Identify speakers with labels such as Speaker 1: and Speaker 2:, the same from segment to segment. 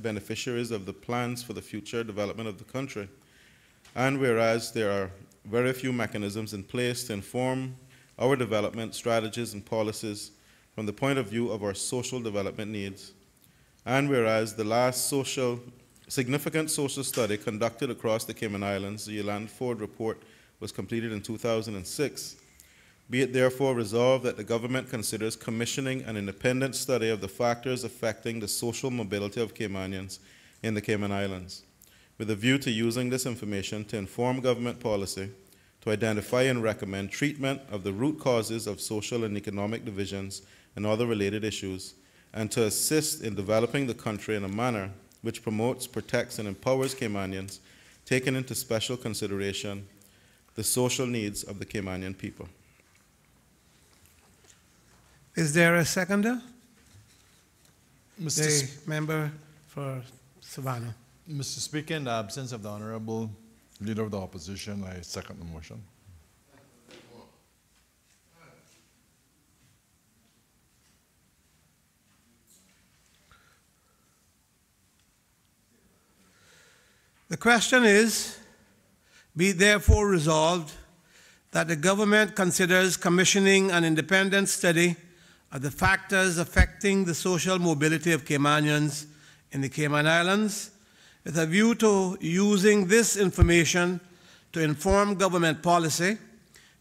Speaker 1: beneficiaries of the plans for the future development of the country. And whereas there are very few mechanisms in place to inform our development strategies and policies from the point of view of our social development needs. And whereas the last significant social study conducted across the Cayman Islands, the Yolanda Ford report, was completed in 2006, be it therefore resolved that the government considers commissioning an independent study of the factors affecting the social mobility of Caymanians in the Cayman Islands, with a view to using this information to inform government policy, to identify and recommend treatment of the root causes of social and economic divisions and other related issues, and to assist in developing the country in a manner which promotes, protects, and empowers Caymanians, taking into special consideration the social needs of the Caymanian people.
Speaker 2: Is there a seconder? The member for Savannah.
Speaker 3: Mr. Speaker, in the absence of the Honorable Leader of the Opposition, I second the motion.
Speaker 2: The question is, be it therefore resolved that the government considers commissioning an independent study of the factors affecting the social mobility of Caymanians in the Cayman Islands, with a view to using this information to inform government policy,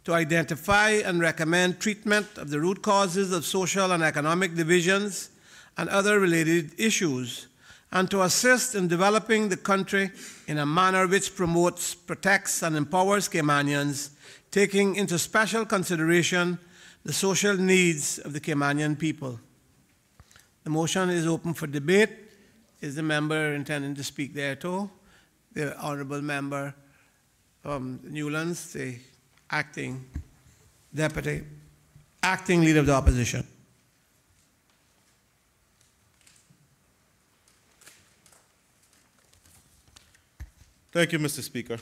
Speaker 2: to identify and recommend treatment of the root causes of social and economic divisions and other related issues, and to assist in developing the country in a manner which promotes, protects, and empowers Caymanians, taking into special consideration the social needs of the Caymanian people. The motion is open for debate. Is the member intending to speak thereto? The Honourable Member from Newlands, the acting Leader of the Opposition.
Speaker 1: Thank you, Mr. Speaker.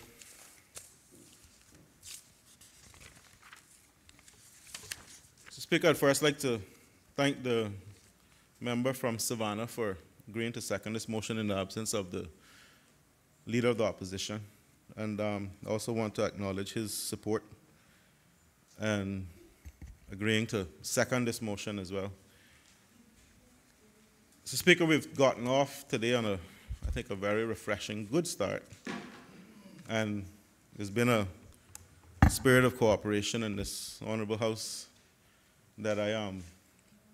Speaker 1: Mr. Speaker, I'd first like to thank the member from Savannah for agreeing to second this motion in the absence of the Leader of the Opposition. And I also want to acknowledge his support and agreeing to second this motion as well. Mr. Speaker, we've gotten off today on I think a very refreshing, good start. And there's been a spirit of cooperation in this Honorable House that I am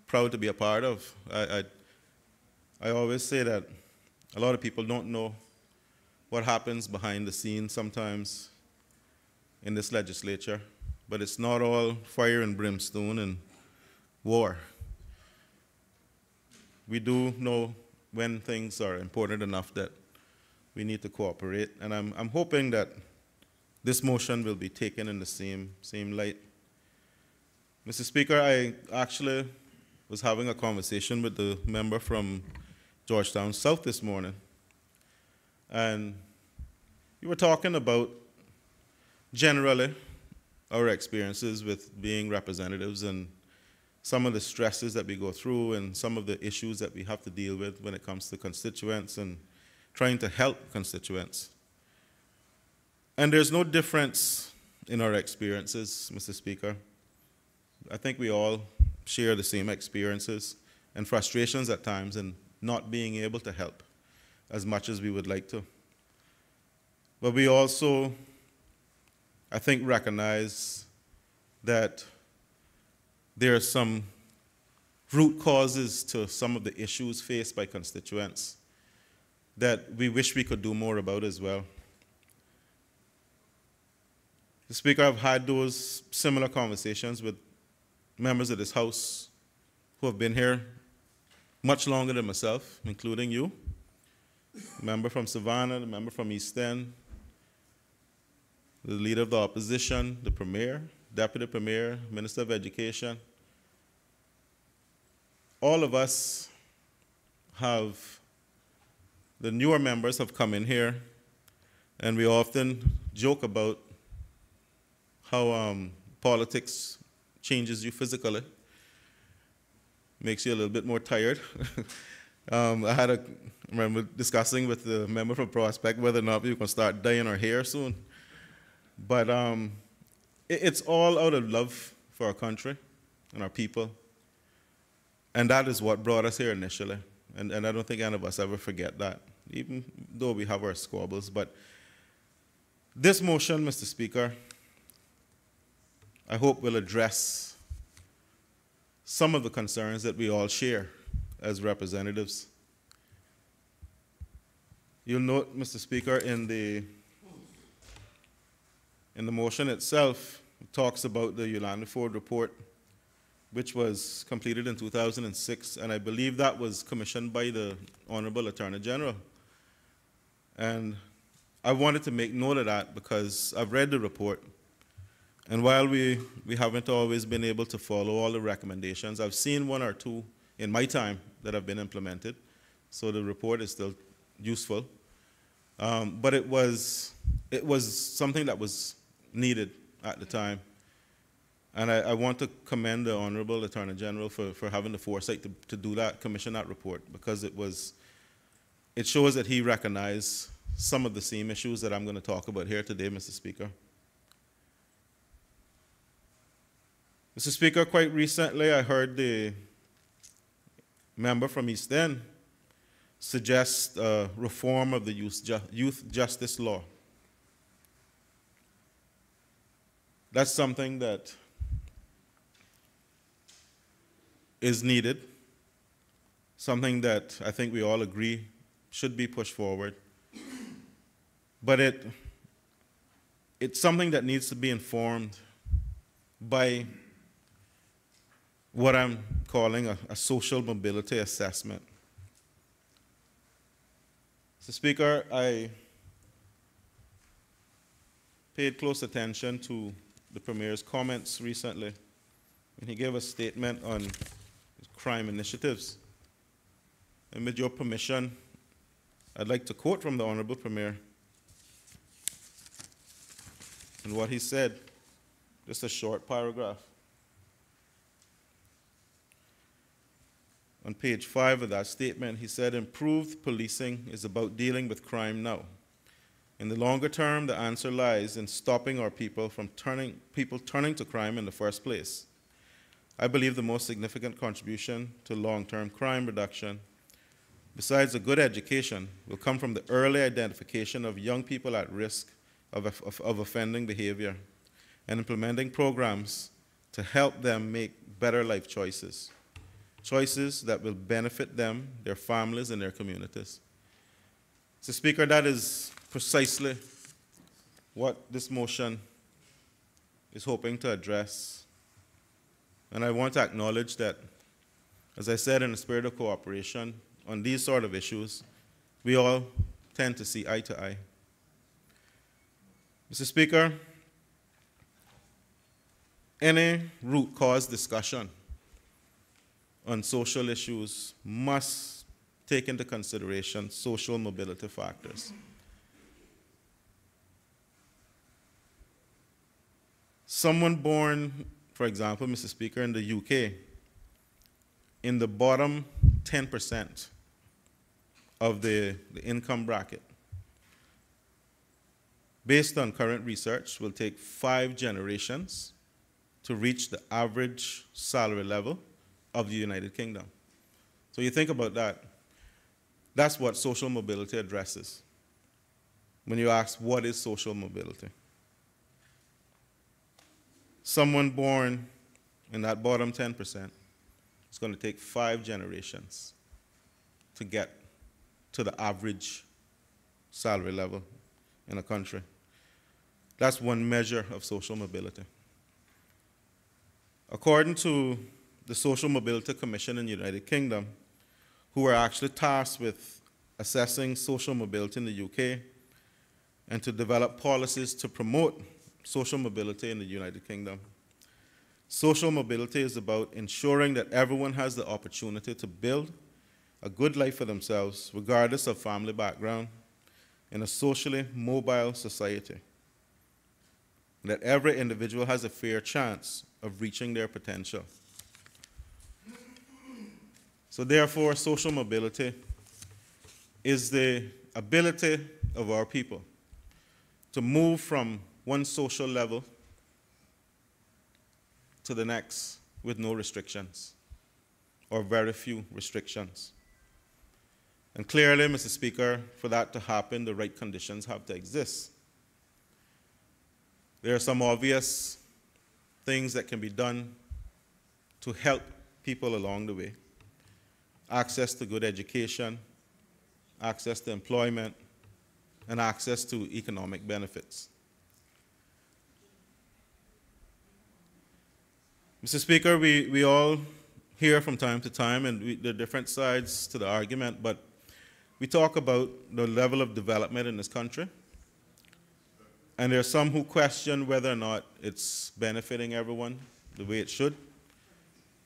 Speaker 1: proud to be a part of. I always say that a lot of people don't know what happens behind the scenes sometimes in this legislature, but it's not all fire and brimstone and war. We do know when things are important enough that we need to cooperate, and I'm hoping that this motion will be taken in the same light. Mr. Speaker, I actually was having a conversation with the member from Georgetown South this morning, and we were talking about generally our experiences with being representatives and some of the stresses that we go through and some of the issues that we have to deal with when it comes to constituents and trying to help constituents. And there's no difference in our experiences, Mr. Speaker. I think we all share the same experiences and frustrations at times in not being able to help as much as we would like to. But we also, I think, recognize that there are some root causes to some of the issues faced by constituents that we wish we could do more about as well. Mr. Speaker, I've had those similar conversations with members of this House who have been here much longer than myself, including you, the member from Savannah, the member from East End, the Leader of the Opposition, the Premier, Deputy Premier, Minister of Education. All of us have, the newer members have come in here, and we often joke about how politics changes you physically, makes you a little bit more tired. I remember discussing with the member from Prospect whether or not we can start dyeing our hair soon. But it's all out of love for our country and our people. And that is what brought us here initially. And I don't think any of us ever forget that, even though we have our squabbles. But this motion, Mr. Speaker, I hope will address some of the concerns that we all share as representatives. You'll note, Mr. Speaker, in the motion itself, it talks about the Yolanda Ford report, which was completed in 2006, and I believe that was commissioned by the Honorable Attorney General. And I wanted to make note of that because I've read the report, and while we haven't always been able to follow all the recommendations, I've seen one or two in my time that have been implemented, so the report is still useful. But it was something that was needed at the time. And I want to commend the Honorable Attorney General for having the foresight to do that, commission that report, because it shows that he recognized some of the same issues that I'm going to talk about here today, Mr. Speaker. Mr. Speaker, quite recently I heard the member from East End suggest reform of the youth justice law. That's something that is needed, something that I think we all agree should be pushed forward. But it's something that needs to be informed by what I'm calling a social mobility assessment. Mr. Speaker, I paid close attention to the Premier's comments recently, and he gave a statement on crime initiatives. And with your permission, I'd like to quote from the Honorable Premier and what he said, just a short paragraph. On page 5 of that statement, he said, "Improved policing is about dealing with crime now. In the longer term, the answer lies in stopping our people from turning to crime in the first place. I believe the most significant contribution to long-term crime reduction, besides a good education, will come from the early identification of young people at risk of offending behavior and implementing programs to help them make better life choices, choices that will benefit them, their families, and their communities." So, Speaker, that is precisely what this motion is hoping to address. And I want to acknowledge that, as I said, in the spirit of cooperation, on these sort of issues, we all tend to see eye to eye. Mr. Speaker, any root cause discussion on social issues must take into consideration social mobility factors. Someone born, for example, Mr. Speaker, in the UK, in the bottom 10% of the income bracket, based on current research, will take 5 generations to reach the average salary level of the United Kingdom. So you think about that. That's what social mobility addresses when you ask, what is social mobility? Someone born in that bottom 10%, it's going to take 5 generations to get to the average salary level in a country. That's one measure of social mobility. According to the Social Mobility Commission in the United Kingdom, who are actually tasked with assessing social mobility in the UK and to develop policies to promote social mobility in the United Kingdom. Social mobility is about ensuring that everyone has the opportunity to build a good life for themselves, regardless of family background, in a socially mobile society. That every individual has a fair chance of reaching their potential. So therefore, social mobility is the ability of our people to move from one social level to the next with no restrictions, or very few restrictions. And clearly, Mr. Speaker, for that to happen, the right conditions have to exist. There are some obvious things that can be done to help people along the way. Access to good education, access to employment, and access to economic benefits. Mr. Speaker, we all hear from time to time, and there are different sides to the argument, but we talk about the level of development in this country, and there are some who question whether or not it's benefiting everyone the way it should,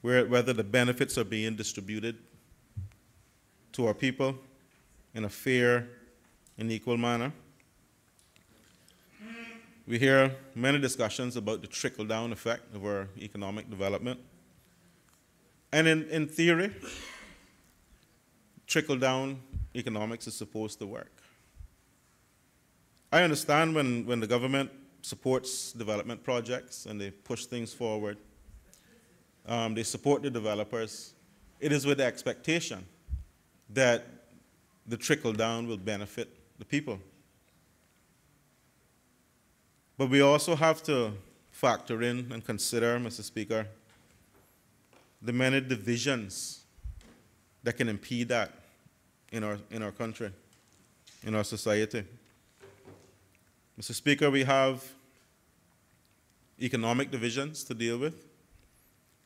Speaker 1: whether the benefits are being distributed to our people in a fair and equal manner. We hear many discussions about the trickle-down effect of our economic development. And in theory, trickle-down economics is supposed to work. I understand when the government supports development projects and they push things forward, they support the developers, it is with the expectation that the trickle-down will benefit the people. But we also have to factor in and consider, Mr. Speaker, the many divisions that can impede that in our country, in our society. Mr. Speaker, we have economic divisions to deal with.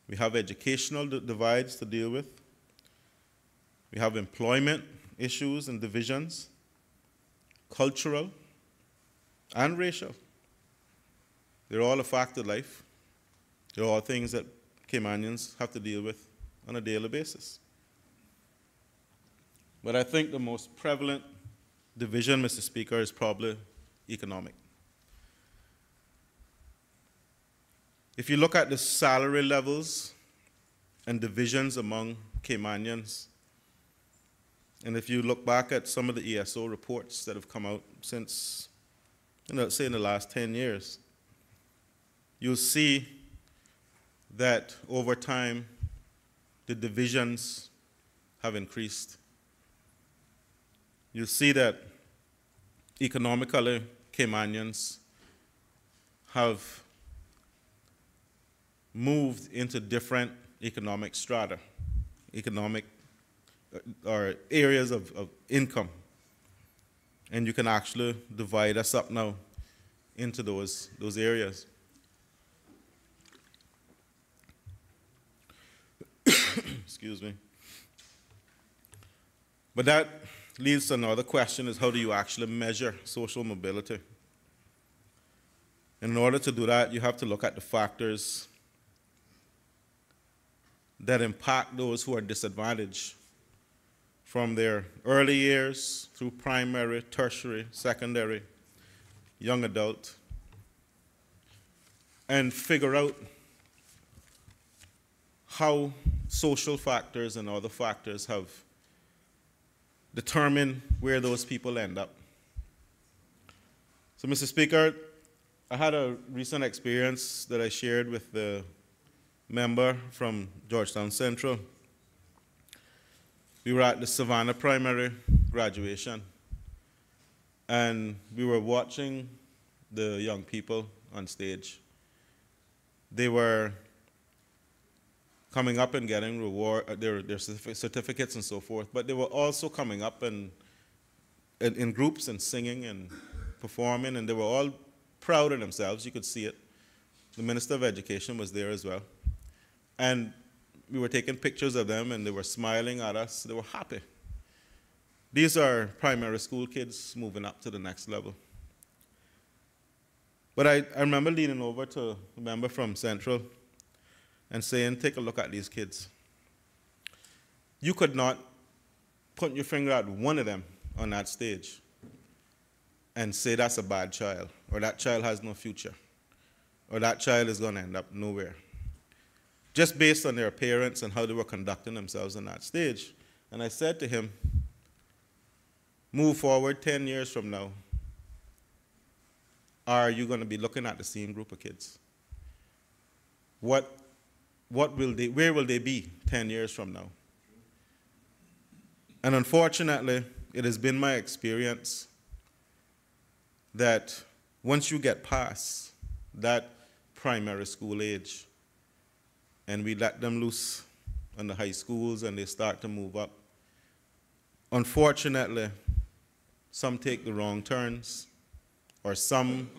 Speaker 1: We have educational divides to deal with. We have employment issues and divisions, cultural and racial. They're all a fact of life. They're all things that Caymanians have to deal with on a daily basis. But I think the most prevalent division, Mr. Speaker, is probably economic. If you look at the salary levels and divisions among Caymanians, and if you look back at some of the ESO reports that have come out since, say in the last 10 years, you'll see that over time, the divisions have increased. You'll see that economically, Caymanians have moved into different economic strata, or areas of income. And you can actually divide us up now into those areas. Excuse me. But that leads to another question, is how do you actually measure social mobility? And in order to do that, you have to look at the factors that impact those who are disadvantaged from their early years through primary, tertiary, secondary, young adult, and figure out how social factors and other factors have determined where those people end up. So, Mr. Speaker, I had a recent experience that I shared with the member from Georgetown Central. We were at the Savannah Primary graduation, and we were watching the young people on stage. They were coming up and getting their certificates and so forth, but they were also coming up in groups and singing and performing, and they were all proud of themselves. You could see it. The Minister of Education was there as well. And we were taking pictures of them, and they were smiling at us. They were happy. These are primary school kids moving up to the next level. But I remember leaning over to a member from Central and saying, take a look at these kids. You could not put your finger at one of them on that stage and say that's a bad child, or that child has no future, or that child is going to end up nowhere. just based on their appearance and how they were conducting themselves on that stage. And I said to him, move forward 10 years from now, are you going to be looking at the same group of kids? Where will they be 10 years from now? And unfortunately, it has been my experience that once you get past that primary school age and we let them loose in the high schools and they start to move up, unfortunately, some take the wrong turns, or some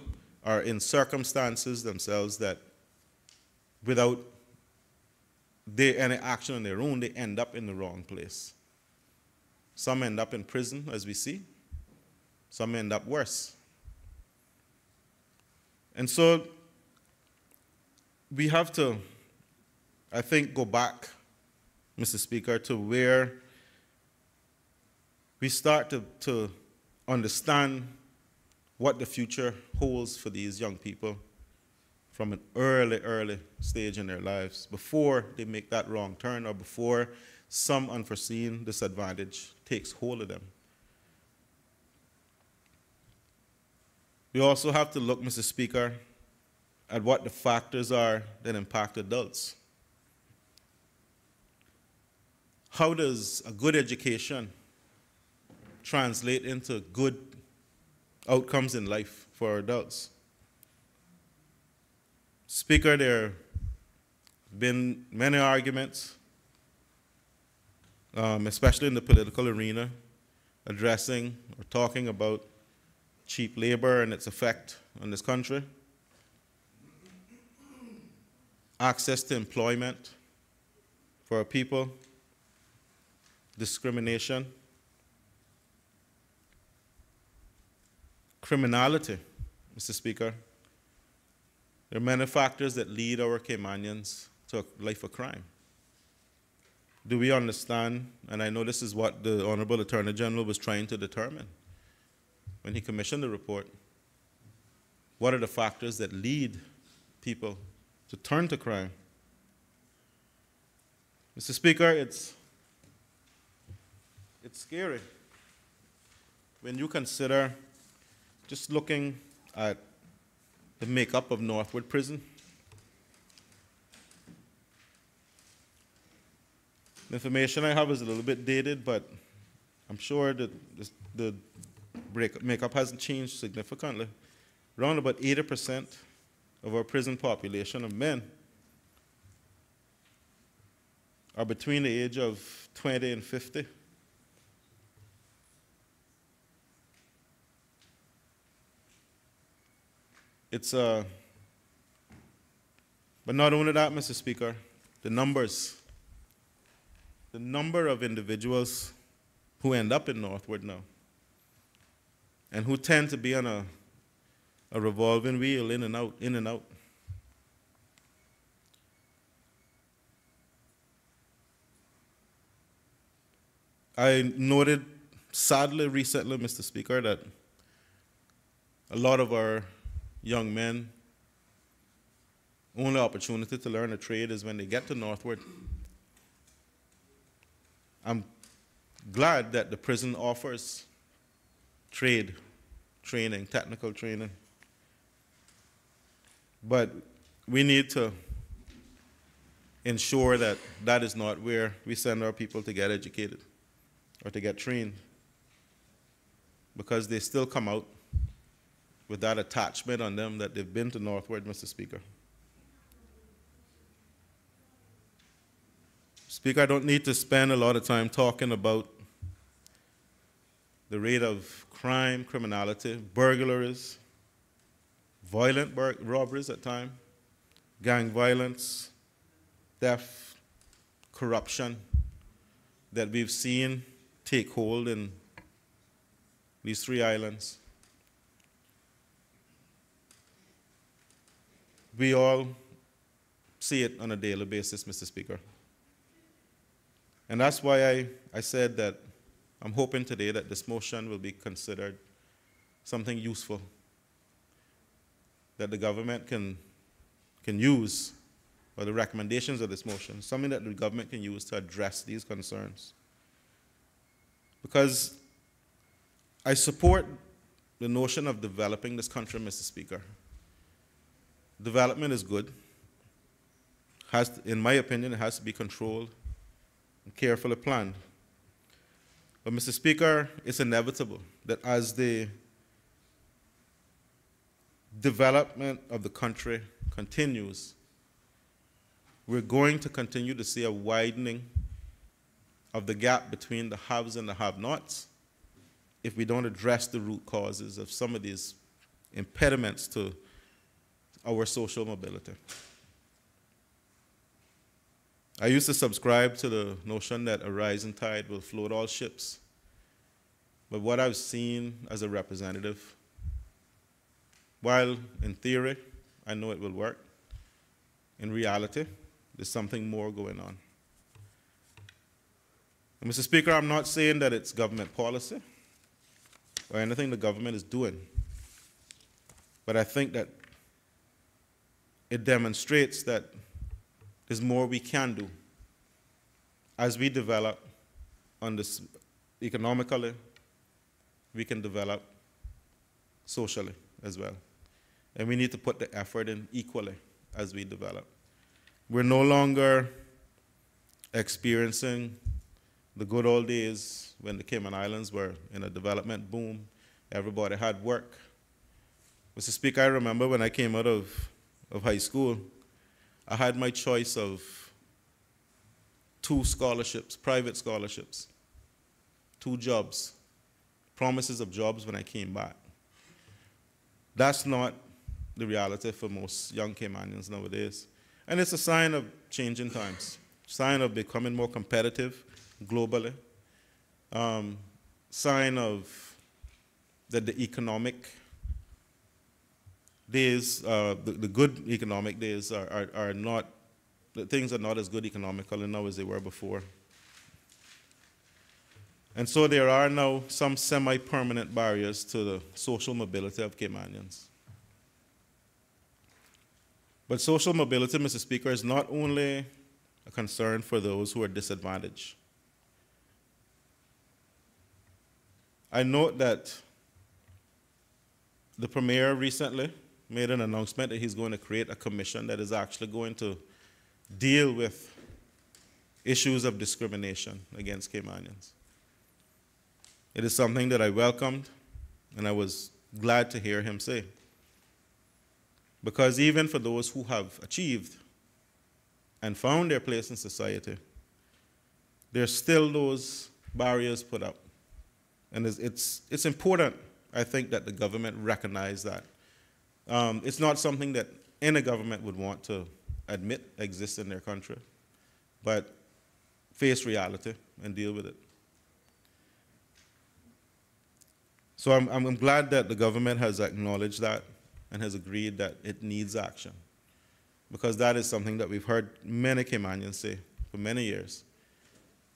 Speaker 1: are in circumstances themselves that without any action on their own, they end up in the wrong place. Some end up in prison, as we see. Some end up worse. And so we have to, I think, go back, Mr. Speaker, to where we start to understand what the future holds for these young people from an early stage in their lives, before they make that wrong turn or before some unforeseen disadvantage takes hold of them. We also have to look, Mr. Speaker, at what the factors are that impact adults. How does a good education translate into good outcomes in life for adults? Speaker, there have been many arguments, especially in the political arena, addressing or talking about cheap labor and its effect on this country, access to employment for our people, discrimination, criminality, Mr. Speaker. There are many factors that lead our Caymanians to a life of crime. Do we understand, and I know this is what the Honorable Attorney General was trying to determine when he commissioned the report, what are the factors that lead people to turn to crime? Mr. Speaker, it's scary when you consider just looking at the makeup of Northwood Prison. The information I have is a little bit dated, but I'm sure that the makeup hasn't changed significantly. Around about 80% of our prison population of men are between the age of 20 and 50. But not only that, Mr. Speaker, the number of individuals who end up in Northwood now and who tend to be on a revolving wheel, in and out, in and out. I noted, sadly, recently, Mr. Speaker, that a lot of our young men, only opportunity to learn a trade is when they get to Northwood. I'm glad that the prison offers training, technical training. But we need to ensure that that is not where we send our people to get educated or to get trained, because they still come out with that attachment on them that they've been to Northwood, Mr. Speaker. Speaker, I don't need to spend a lot of time talking about the rate of crime, criminality, burglaries, violent robberies at times, gang violence, theft, corruption that we've seen take hold in these three islands. We all see it on a daily basis, Mr. Speaker. And that's why I said that I'm hoping today that this motion will be considered something useful that the government can use or the recommendations of this motion, something that the government can use to address these concerns. Because I support the notion of developing this country, Mr. Speaker. Development is good. In my opinion, it has to be controlled and carefully planned. But, Mr. Speaker, it's inevitable that as the development of the country continues, we're going to continue to see a widening of the gap between the haves and the have-nots if we don't address the root causes of some of these impediments to our social mobility. I used to subscribe to the notion that a rising tide will float all ships. But what I've seen as a representative, while in theory I know it will work, in reality there's something more going on. And Mr. Speaker, I'm not saying that it's government policy or anything the government is doing, but I think that it demonstrates that there's more we can do as we develop on this economically, we can develop socially as well. And we need to put the effort in equally as we develop. We're no longer experiencing the good old days when the Cayman Islands were in a development boom. Everybody had work. Mr. Speaker, I remember when I came out of high school, I had my choice of 2 scholarships, private scholarships, 2 jobs, promises of jobs when I came back. That's not the reality for most young Caymanians nowadays. And it's a sign of changing times, sign of becoming more competitive globally, sign of that the economic days, the good economic days are not, that things are not as good economically now as they were before. And so there are now some semi-permanent barriers to the social mobility of Caymanians. But social mobility, Mr. Speaker, is not only a concern for those who are disadvantaged. I note that the Premier recently made an announcement that he's going to create a commission that is actually going to deal with issues of discrimination against Caymanians. It is something that I welcomed, and I was glad to hear him say. Because even for those who have achieved and found their place in society, there's still those barriers put up. And it's important, I think, that the government recognize that. It's not something that any government would want to admit exists in their country, but face reality and deal with it. So I'm glad that the government has acknowledged that and has agreed that it needs action, because that is something that we've heard many Caymanians say for many years.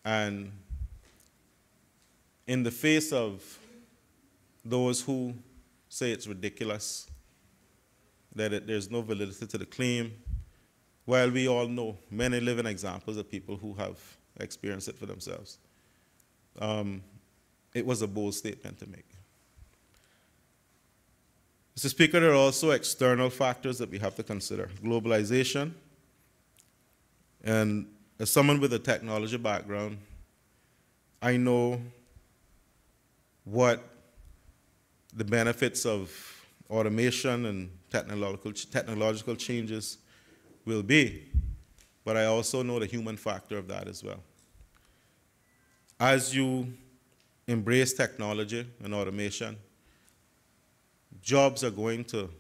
Speaker 1: And in the face of those who say it's ridiculous, that there's no validity to the claim, while we all know many living examples of people who have experienced it for themselves, it was a bold statement to make. Mr. Speaker, there are also external factors that we have to consider. Globalization, and as someone with a technology background, I know what the benefits of automation and technological changes will be, but I also know the human factor of that as well. As you embrace technology and automation, jobs are going to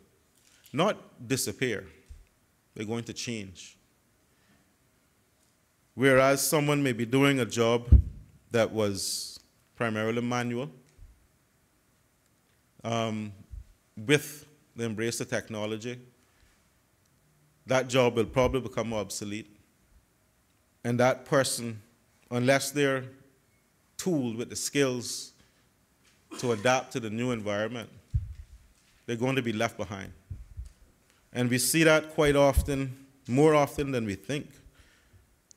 Speaker 1: not disappear, they're going to change. Whereas someone may be doing a job that was primarily manual, with the embrace of technology, that job will probably become obsolete. And that person, unless they're tooled with the skills to adapt to the new environment, they're going to be left behind. And we see that quite often more often than we think,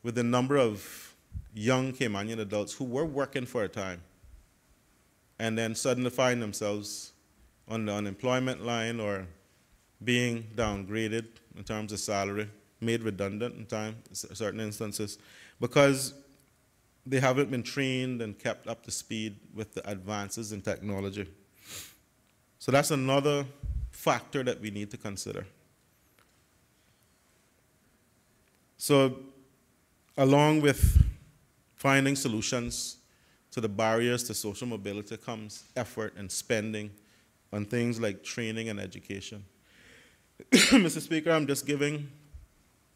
Speaker 1: with the number of young Caymanian adults who were working for a time and then suddenly find themselves on the unemployment line or being downgraded in terms of salary, made redundant in certain instances, because they haven't been trained and kept up to speed with the advances in technology. So that's another factor that we need to consider. So along with finding solutions to the barriers to social mobility comes effort and spending on things like training and education. Mr. Speaker, I'm just giving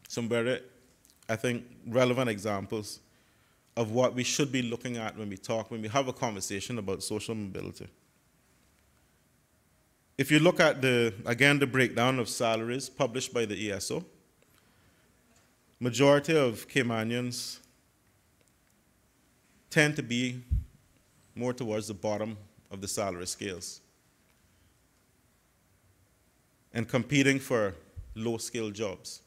Speaker 1: some very, I think, relevant examples of what we should be looking at when we have a conversation about social mobility. If you look at again, the breakdown of salaries published by the ESO, majority of Caymanians tend to be more towards the bottom of the salary scales and competing for low-skilled jobs.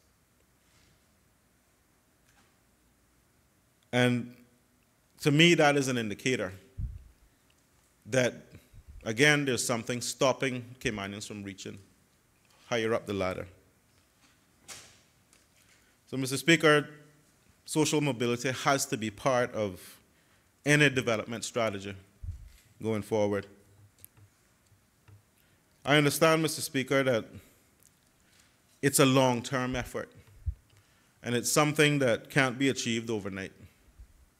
Speaker 1: And to me, that is an indicator that, again, there's something stopping Caymanians from reaching higher up the ladder. So, Mr. Speaker, social mobility has to be part of any development strategy going forward. I understand, Mr. Speaker, that it's a long-term effort, and it's something that can't be achieved overnight,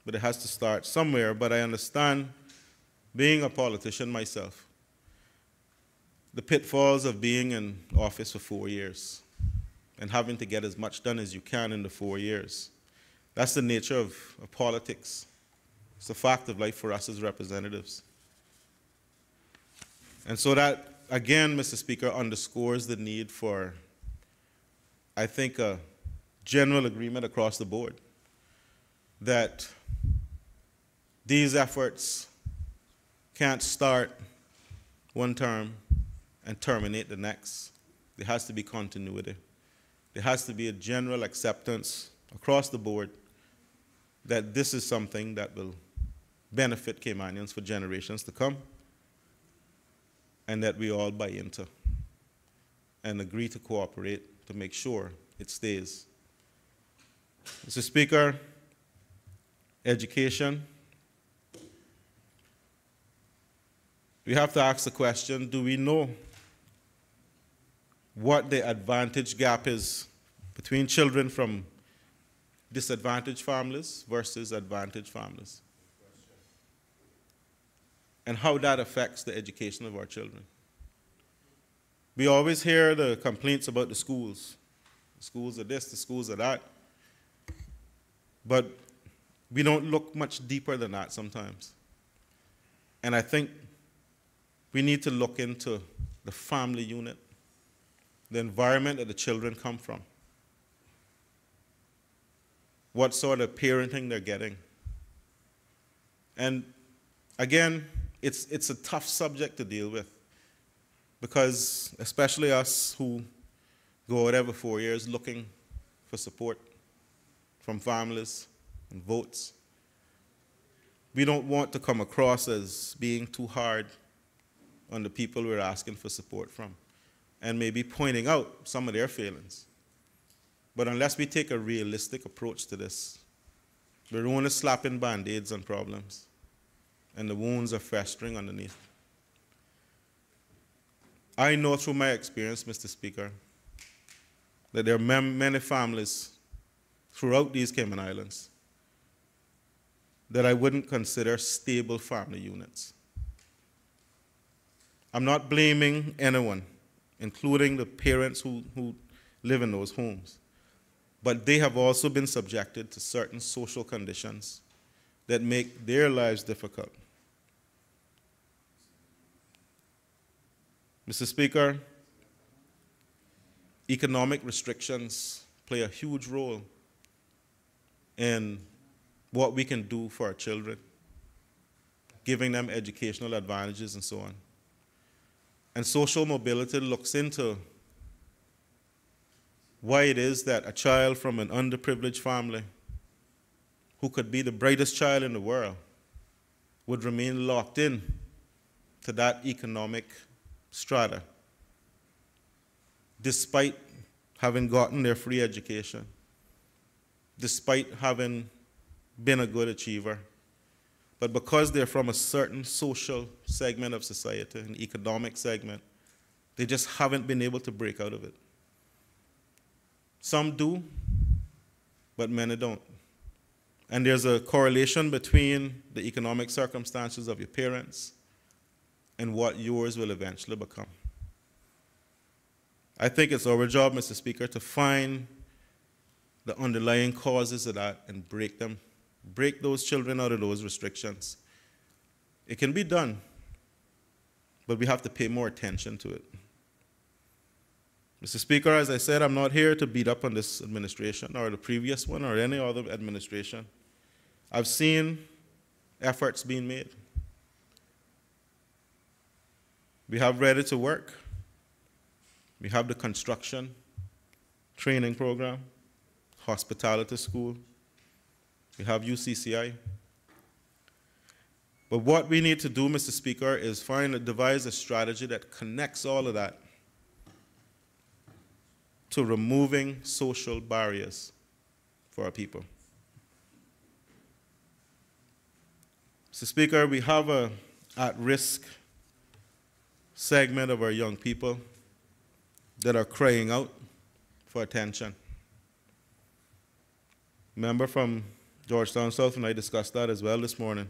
Speaker 1: but it has to start somewhere. But I understand, being a politician myself, the pitfalls of being in office for 4 years and having to get as much done as you can in the 4 years. That's the nature of politics. It's a fact of life for us as representatives. And so that, again, Mr. Speaker, underscores the need for, I think, a general agreement across the board that these efforts can't start one term and terminate the next. There has to be continuity. There has to be a general acceptance across the board that this is something that will benefit Caymanians for generations to come, and that we all buy into and agree to cooperate to make sure it stays. Mr. Speaker, education. We have to ask the question, do we know what the advantage gap is between children from disadvantaged families versus advantaged families? And how that affects the education of our children. We always hear the complaints about the schools. The schools are this, the schools are that. But we don't look much deeper than that sometimes. And I think we need to look into the family unit, the environment that the children come from, what sort of parenting they're getting. And again, it's a tough subject to deal with, because especially us who go out every 4 years looking for support from families and votes, we don't want to come across as being too hard on the people we're asking for support from, and maybe pointing out some of their failings. But unless we take a realistic approach to this, we're only slapping Band-Aids on problems, and the wounds are festering underneath. I know through my experience, Mr. Speaker, that there are many families throughout these Cayman Islands that I wouldn't consider stable family units. I'm not blaming anyone, including the parents who live in those homes, but they have also been subjected to certain social conditions that make their lives difficult. Mr. Speaker, economic restrictions play a huge role in what we can do for our children, giving them educational advantages and so on. And social mobility looks into why it is that a child from an underprivileged family who could be the brightest child in the world would remain locked in to that economic strata despite having gotten their free education, despite having been a good achiever. But because they're from a certain social segment of society, an economic segment, they just haven't been able to break out of it. Some do, but many don't. And there's a correlation between the economic circumstances of your parents and what yours will eventually become. I think it's our job, Mr. Speaker, to find the underlying causes of that and break them. Break those children out of those restrictions. It can be done, but we have to pay more attention to it. Mr. Speaker, as I said, I'm not here to beat up on this administration or the previous one or any other administration. I've seen efforts being made. We have Ready to Work. We have the construction training program, hospitality school. We have UCCI. But what we need to do, Mr. Speaker, is devise a strategy that connects all of that to removing social barriers for our people. Mr. Speaker, we have an at-risk segment of our young people that are crying out for attention. Member from Georgetown South and I discussed that as well this morning.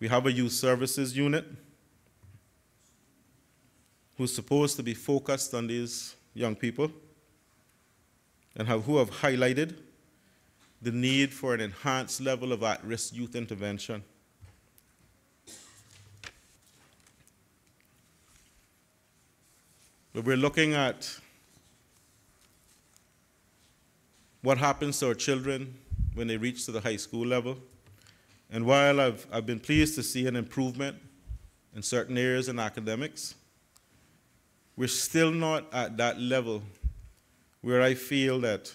Speaker 1: We have a youth services unit who's supposed to be focused on these young people and who have highlighted the need for an enhanced level of at-risk youth intervention. But we're looking at what happens to our children when they reach to the high school level. And while I've been pleased to see an improvement in certain areas in academics, we're still not at that level where I feel that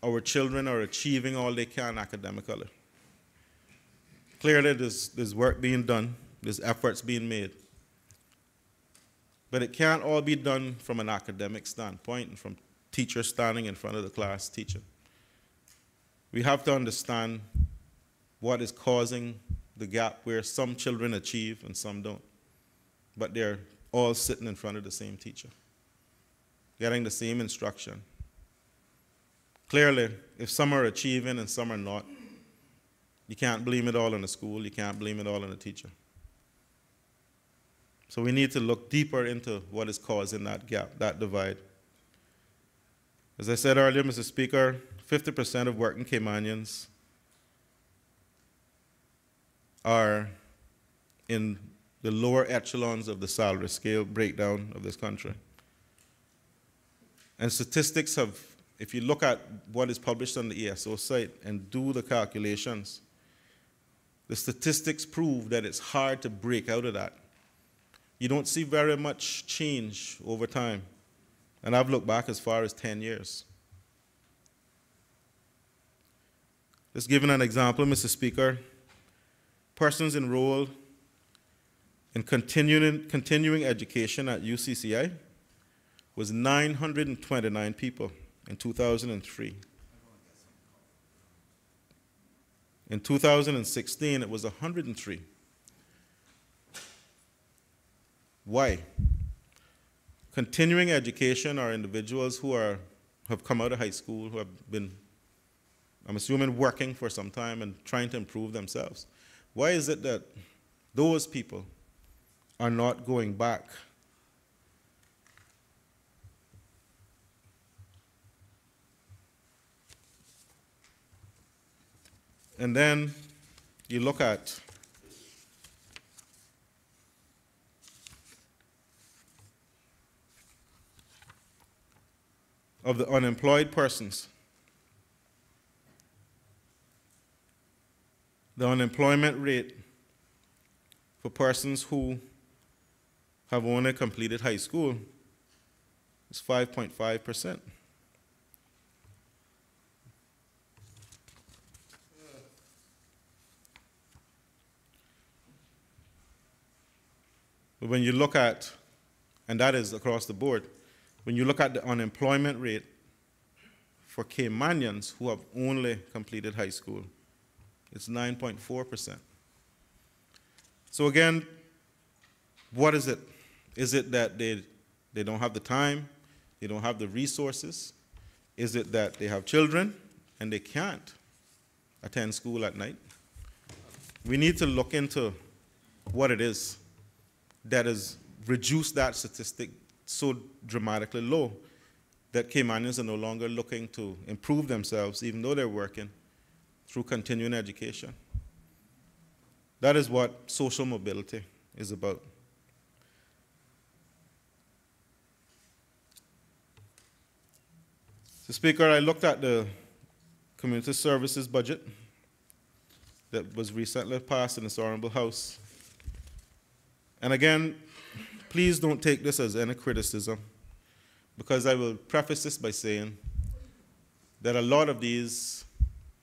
Speaker 1: our children are achieving all they can academically. Clearly, there's work being done, there's efforts being made. But it can't all be done from an academic standpoint and from teachers standing in front of the class teaching. We have to understand what is causing the gap where some children achieve and some don't. But they're all sitting in front of the same teacher, getting the same instruction. Clearly, if some are achieving and some are not, you can't blame it all on the school, you can't blame it all on the teacher. So we need to look deeper into what is causing that gap, that divide. As I said earlier, Mr. Speaker, 50% of working Caymanians are in the lower echelons of the salary scale breakdown of this country. And statistics have, if you look at what is published on the ESO site and do the calculations, the statistics prove that it's hard to break out of that. You don't see very much change over time. And I've looked back as far as 10 years. Just giving an example, Mr. Speaker, persons enrolled in continuing education at UCCI was 929 people in 2003. In 2016, it was 103. Why? Continuing education are individuals who have come out of high school, who have been, I'm assuming, working for some time and trying to improve themselves. Why is it that those people are not going back? And then you look at of the unemployed persons. The unemployment rate for persons who have only completed high school It's 5.5%. But when you look at, and that is across the board, when you look at the unemployment rate for Caymanians who have only completed high school, it's 9.4%. So again, what is it? Is it that they don't have the time, they don't have the resources? Is it that they have children and they can't attend school at night? We need to look into what it is that has reduced that statistic so dramatically low that Caymanians are no longer looking to improve themselves, even though they're working, through continuing education. That is what social mobility is about. So, Speaker, I looked at the community services budget that was recently passed in this Honorable House. And again, please don't take this as any criticism, because I will preface this by saying that a lot of these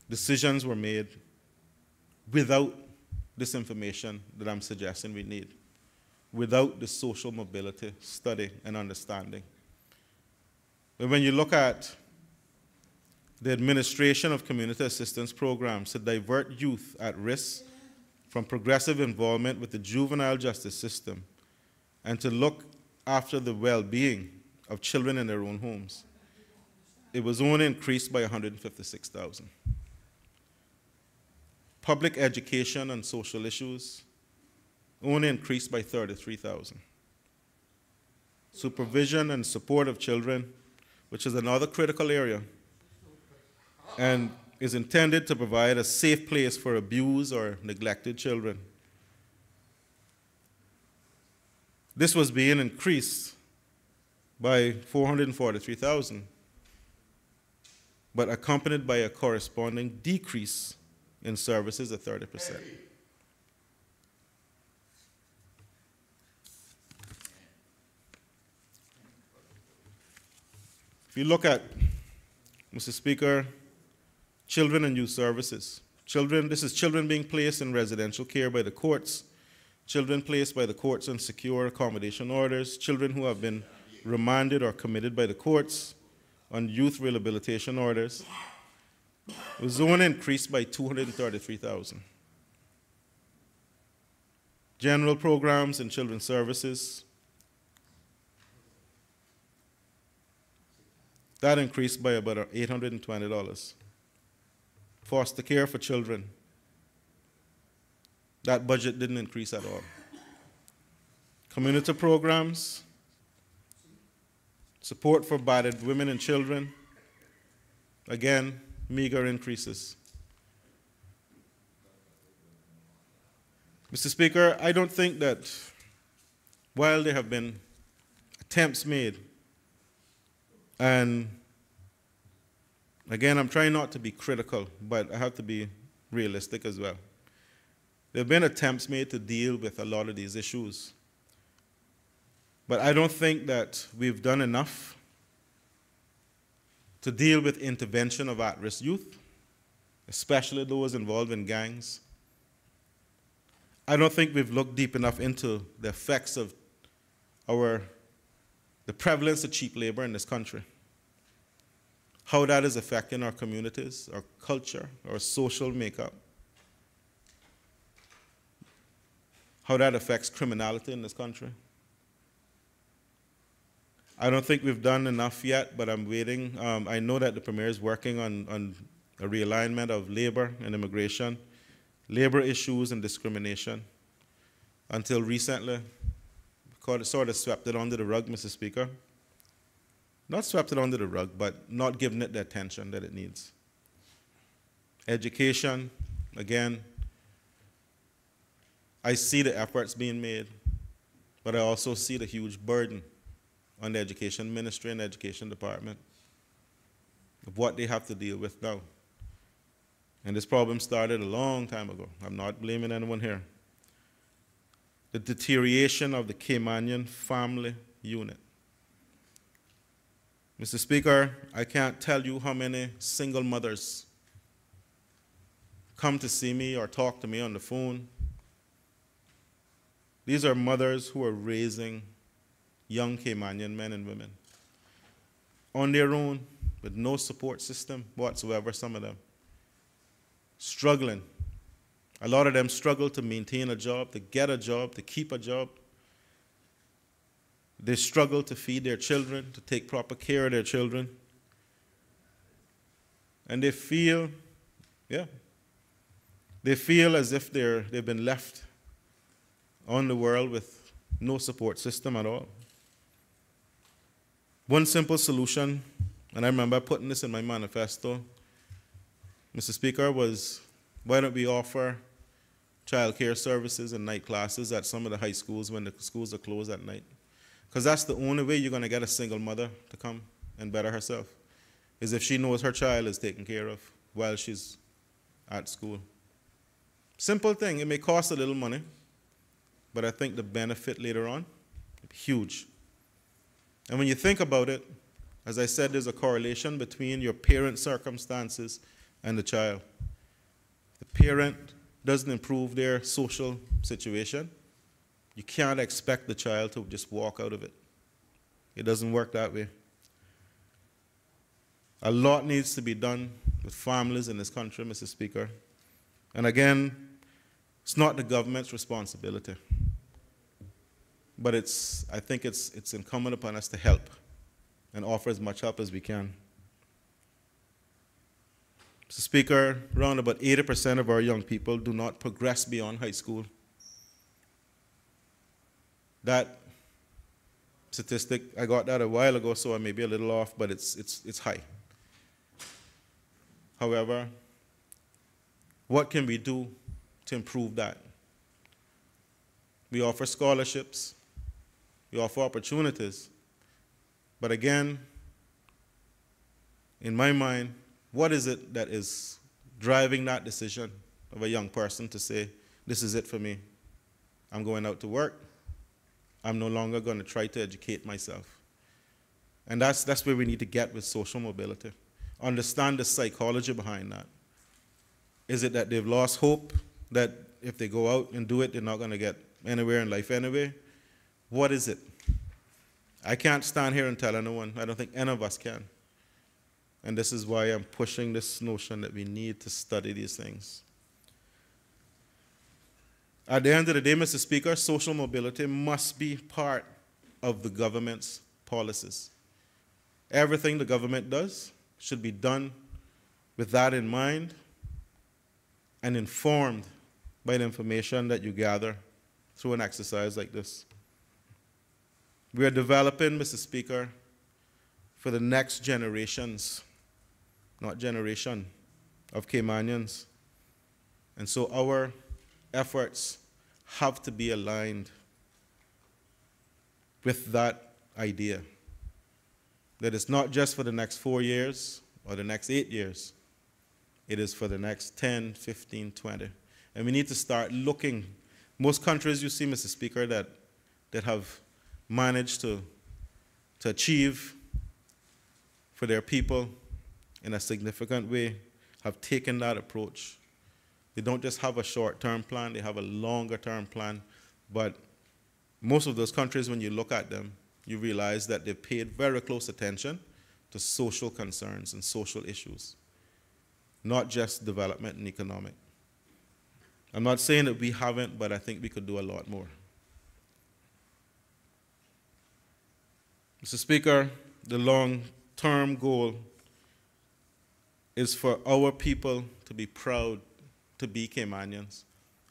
Speaker 1: decisions were made without this information that I'm suggesting we need, without the social mobility study and understanding. But when you look at the administration of community assistance programs to divert youth at risk from progressive involvement with the juvenile justice system and to look after the well-being of children in their own homes, it was only increased by 156,000. Public education and social issues only increased by 33,000. Supervision and support of children, which is another critical area, and is intended to provide a safe place for abused or neglected children. This was being increased by 443,000, but accompanied by a corresponding decrease in services of 30%. If you look at, Mr. Speaker, children and youth services. This is children being placed in residential care by the courts, children placed by the courts on secure accommodation orders, children who have been remanded or committed by the courts on youth rehabilitation orders. It was only increased by 233,000. General programs and children's services, that increased by about $820. Foster care for children, that budget didn't increase at all. Community programs, support for battered women and children, again, meager increases. Mr. Speaker, I don't think that while there have been attempts made, and again, I'm trying not to be critical, but I have to be realistic as well. There have been attempts made to deal with a lot of these issues, but I don't think that we've done enough to deal with intervention of at-risk youth, especially those involved in gangs. I don't think we've looked deep enough into the effects of the prevalence of cheap labor in this country, how that is affecting our communities, our culture, our social makeup, how that affects criminality in this country. I don't think we've done enough yet, but I'm waiting. I know that the Premier is working on a realignment of labor and immigration, labor issues and discrimination. Until recently, sort of swept it under the rug, Mr. Speaker. Not swept it under the rug, but not giving it the attention that it needs. Education, again, I see the efforts being made, but I also see the huge burden on the Education Ministry and the Education Department of what they have to deal with now. And this problem started a long time ago. I'm not blaming anyone here. The deterioration of the Caymanian family unit. Mr. Speaker, I can't tell you how many single mothers come to see me or talk to me on the phone. These are mothers who are raising young Caymanian men and women on their own with no support system whatsoever, some of them. Struggling. A lot of them struggle to maintain a job, to get a job, to keep a job. They struggle to feed their children, to take proper care of their children. And they feel, they feel as if they've been left on the world with no support system at all. One simple solution, and I remember putting this in my manifesto, Mr. Speaker, was why don't we offer child care services and night classes at some of the high schools when the schools are closed at night? Because that's the only way you're going to get a single mother to come and better herself, is if she knows her child is taken care of while she's at school. Simple thing. It may cost a little money, but I think the benefit later on is huge. And when you think about it, as I said, there's a correlation between your parent's circumstances and the child. The parent doesn't improve their social situation, you can't expect the child to just walk out of it. It doesn't work that way. A lot needs to be done with families in this country, Mr. Speaker. And again, it's not the government's responsibility. But I think it's incumbent upon us to help and offer as much help as we can. Mr. Speaker, around about 80% of our young people do not progress beyond high school. That statistic, I got that a while ago, so I may be a little off, but it's high. However, what can we do to improve that? We offer scholarships, we offer opportunities, but again, in my mind, what is it that is driving that decision of a young person to say, this is it for me? I'm going out to work. I'm no longer going to try to educate myself. And that's where we need to get with social mobility. Understand the psychology behind that. Is it that they've lost hope that if they go out and do it, they're not going to get anywhere in life anyway? What is it? I can't stand here and tell anyone. I don't think any of us can. And this is why I'm pushing this notion that we need to study these things. At the end of the day, Mr. Speaker, social mobility must be part of the government's policies. Everything the government does should be done with that in mind and informed by the information that you gather through an exercise like this. We are developing, Mr. Speaker, for the next generations, not generation, of Caymanians. And so our efforts have to be aligned with that idea, that it's not just for the next 4 years or the next 8 years. It is for the next 10, 15, 20. And we need to start looking. Most countries you see, Mr. Speaker, that have managed to achieve for their people in a significant way have taken that approach. They don't just have a short-term plan, they have a longer-term plan. But most of those countries, when you look at them, you realize that they've paid very close attention to social concerns and social issues, not just development and economic. I'm not saying that we haven't, but I think we could do a lot more. Mr. Speaker, the long-term goal is for our people to be proud to be Caymanians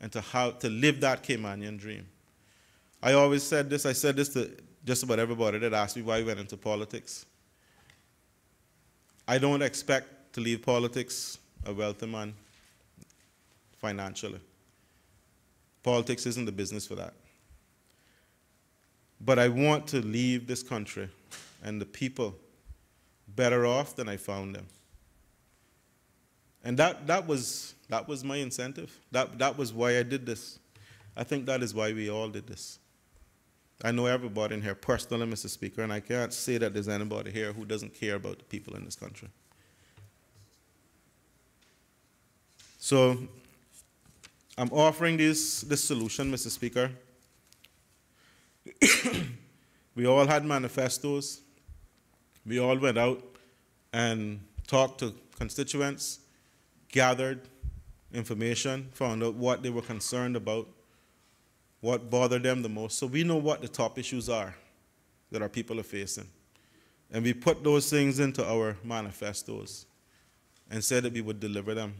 Speaker 1: and to live that Caymanian dream. I always said this, I said this to just about everybody that asked me why I went into politics. I don't expect to leave politics a wealthy man financially. Politics isn't the business for that. But I want to leave this country and the people better off than I found them. And that was my incentive. That was why I did this. I think that is why we all did this. I know everybody in here personally, Mr. Speaker, and I can't say that there's anybody here who doesn't care about the people in this country. So I'm offering this solution, Mr. Speaker. We all had manifestos. We all went out and talked to constituents, gathered information, found out what they were concerned about, what bothered them the most. So we know what the top issues are that our people are facing. And we put those things into our manifestos and said that we would deliver them.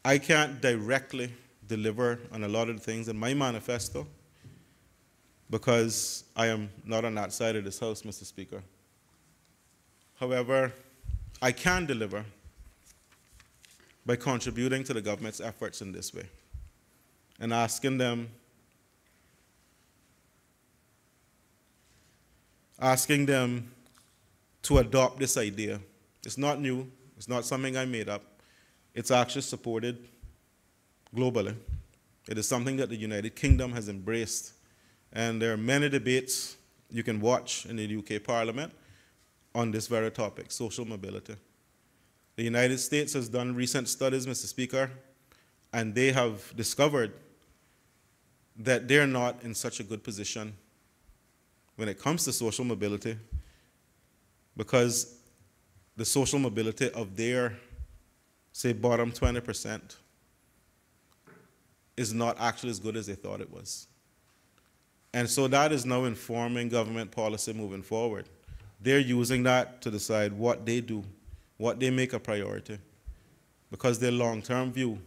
Speaker 1: I can't directly deliver on a lot of the things in my manifesto because I am not on that side of this house, Mr. Speaker. However, I can deliver by contributing to the government's efforts in this way and asking them to adopt this idea. It's not new. It's not something I made up. It's actually supported globally. It is something that the United Kingdom has embraced. And there are many debates you can watch in the UK Parliament on this very topic, social mobility. The United States has done recent studies, Mr. Speaker, and they have discovered that they're not in such a good position when it comes to social mobility because the social mobility of their, say, bottom 20% is not actually as good as they thought it was. And so that is now informing government policy moving forward. They're using that to decide what they do, what they make a priority, because their long-term view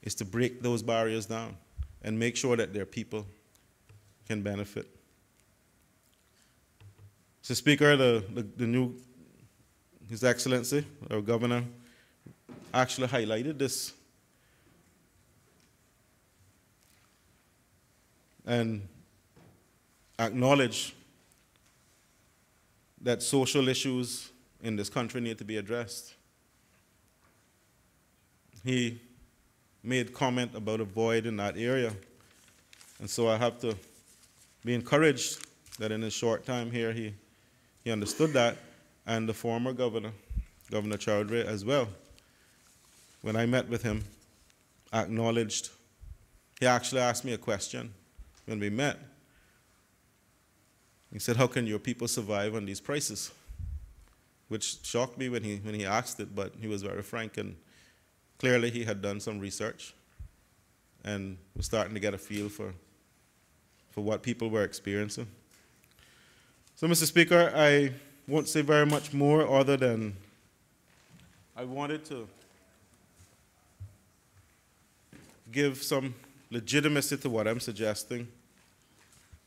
Speaker 1: is to break those barriers down and make sure that their people can benefit. Mr. Speaker, His Excellency, our Governor, actually highlighted this and acknowledged that social issues in this country need to be addressed. He made comment about a void in that area. And so I have to be encouraged that in his short time here, he understood that, and the former governor, Governor Chowdhury, as well. When I met with him, acknowledged, he actually asked me a question when we met. He said, "How can your people survive on these prices?" Which shocked me when he asked it, but he was very frank, and clearly he had done some research and was starting to get a feel for what people were experiencing. So, Mr. Speaker, I won't say very much more other than I wanted to give some legitimacy to what I'm suggesting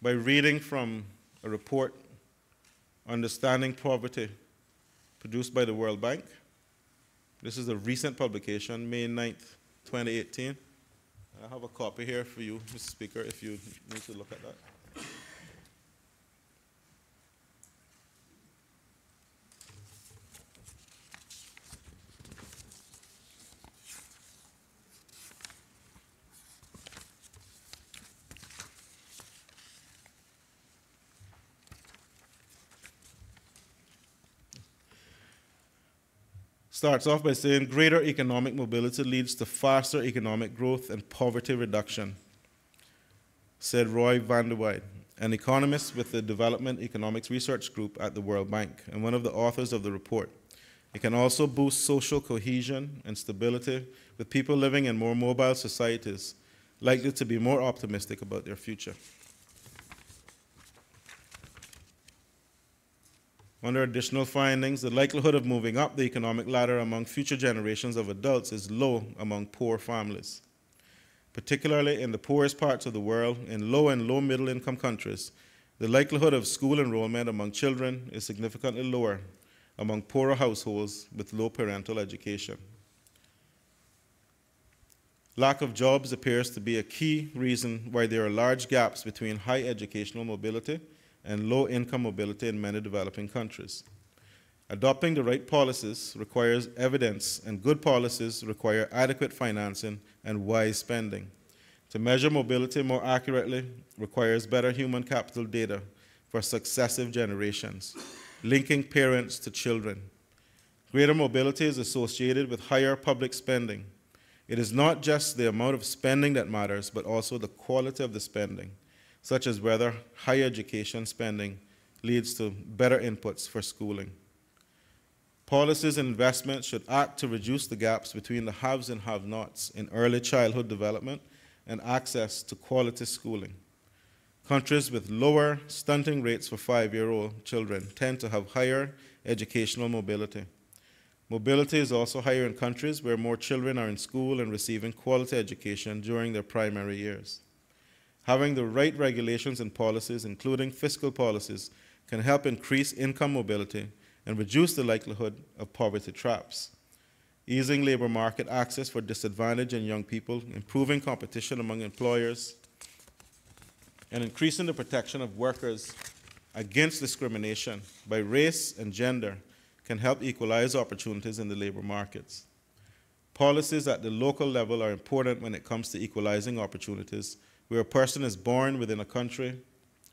Speaker 1: by reading from a report, Understanding Poverty, produced by the World Bank. This is a recent publication, May 9th, 2018. I have a copy here for you, Mr. Speaker, if you need to look at that. Starts off by saying greater economic mobility leads to faster economic growth and poverty reduction, said Roy van der Weide, an economist with the Development Economics Research Group at the World Bank and one of the authors of the report. It can also boost social cohesion and stability with people living in more mobile societies, likely to be more optimistic about their future. Under additional findings, the likelihood of moving up the economic ladder among future generations of adults is low among poor families. Particularly in the poorest parts of the world, in low and low middle income countries, the likelihood of school enrollment among children is significantly lower among poorer households with low parental education. Lack of jobs appears to be a key reason why there are large gaps between high educational mobility and low-income mobility in many developing countries. Adopting the right policies requires evidence, and good policies require adequate financing and wise spending. To measure mobility more accurately requires better human capital data for successive generations, linking parents to children. Greater mobility is associated with higher public spending. It is not just the amount of spending that matters, but also the quality of the spending, such as whether higher education spending leads to better inputs for schooling. Policies and investments should act to reduce the gaps between the haves and have-nots in early childhood development and access to quality schooling. Countries with lower stunting rates for 5-year-old children tend to have higher educational mobility. Mobility is also higher in countries where more children are in school and receiving quality education during their primary years. Having the right regulations and policies, including fiscal policies, can help increase income mobility and reduce the likelihood of poverty traps. Easing labor market access for disadvantaged and young people, improving competition among employers, and increasing the protection of workers against discrimination by race and gender can help equalize opportunities in the labor markets. Policies at the local level are important when it comes to equalizing opportunities where a person is born within a country.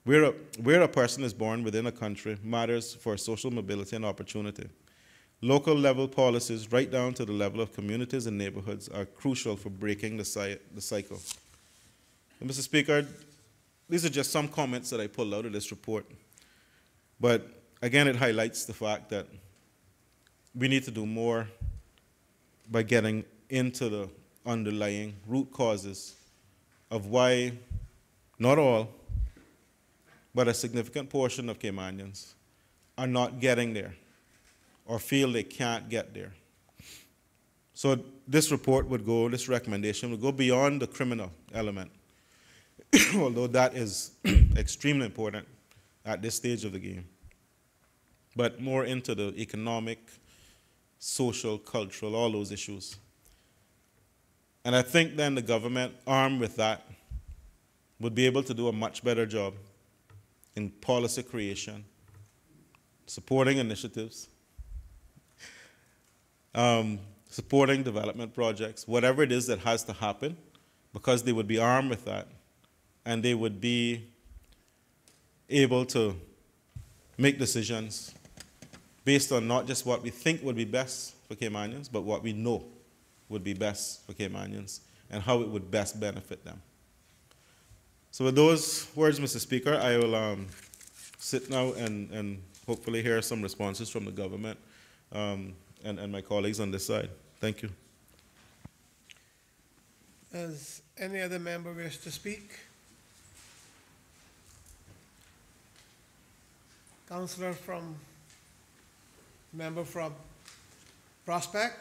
Speaker 1: Where a person is born within a country matters for social mobility and opportunity. Local level policies, right down to the level of communities and neighborhoods, are crucial for breaking the cycle. And Mr. Speaker, these are just some comments that I pulled out of this report. But again, it highlights the fact that we need to do more by getting into the underlying root causes of why not all, but a significant portion of Caymanians are not getting there or feel they can't get there. So this report would go, this recommendation would go beyond the criminal element, although that is extremely important at this stage of the game, but more into the economic, social, cultural, all those issues. And I think then the government, armed with that, would be able to do a much better job in policy creation, supporting initiatives, supporting development projects, whatever it is that has to happen, because they would be armed with that, and they would be able to make decisions based on not just what we think would be best for Caymanians, but what we know would be best for Caymanians and how it would best benefit them. So with those words, Mr. Speaker, I will sit now and hopefully hear some responses from the government and my colleagues on this side. Thank you.
Speaker 2: Does any other member wish to speak? Member from Prospect?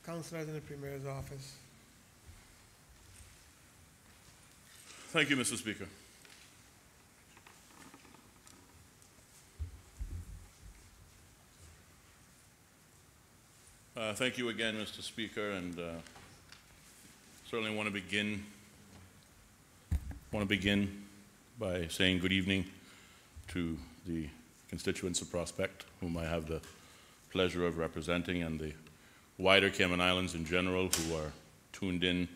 Speaker 2: Councillors in the Premier's office.
Speaker 4: Thank you, Mr. Speaker. Thank you again, Mr. Speaker, and certainly want to begin by saying good evening to the constituents of Prospect, whom I have the pleasure of representing, and the wider Cayman Islands in general who are tuned in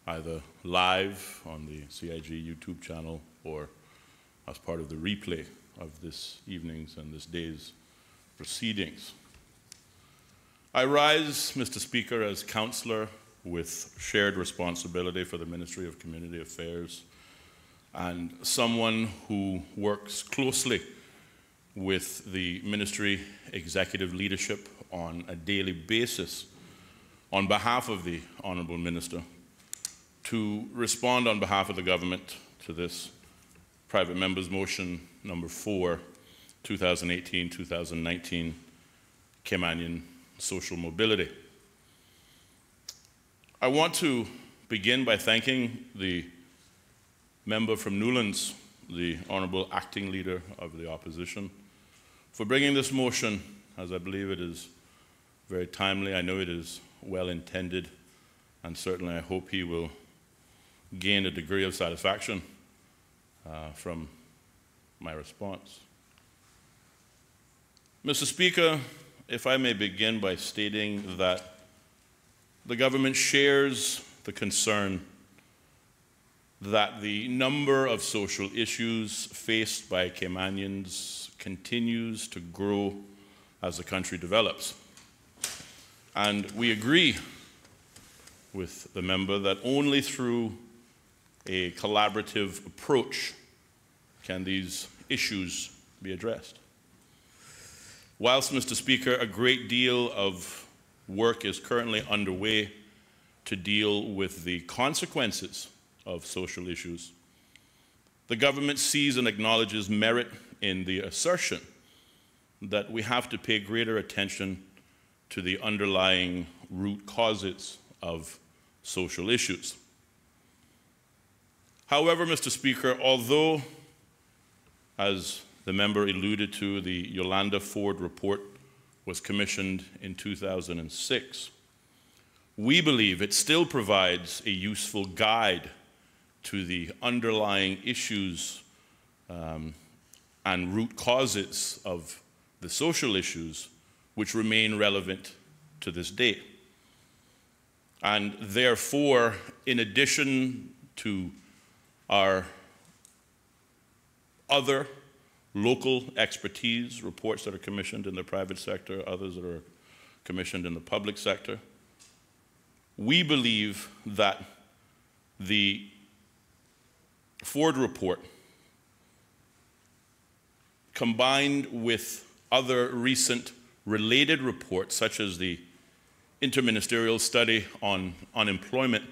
Speaker 4: either live on the CIG YouTube channel or as part of the replay of this evening's and this day's proceedings. I rise, Mr. Speaker, as councillor with shared responsibility for the Ministry of Community Affairs and someone who works closely with the ministry executive leadership on a daily basis on behalf of the Honourable Minister to respond on behalf of the government to this private member's motion number 4, 2018-2019 Caymanian social mobility. I want to begin by thanking the member from Newlands, the Honourable Acting Leader of the Opposition, for bringing this motion, as I believe it is very timely. I know it is well intended, and certainly I hope he will gain a degree of satisfaction from my response. Mr. Speaker, if I may begin by stating that the government shares the concern that the number of social issues faced by Caymanians continues to grow as the country develops. And we agree with the member that only through a collaborative approach can these issues be addressed. Whilst, Mr. Speaker, a great deal of work is currently underway to deal with the consequences of social issues, the government sees and acknowledges merit in the assertion that we have to pay greater attention to the underlying root causes of social issues. However, Mr. Speaker, although, as the member alluded to, the Yolanda Ford report was commissioned in 2006, we believe it still provides a useful guide to the underlying issues and root causes of the social issues which remain relevant to this day. And therefore, in addition to our other local expertise, reports that are commissioned in the private sector, others that are commissioned in the public sector, we believe that the Ford report, combined with other recent related reports, such as the interministerial study on unemployment,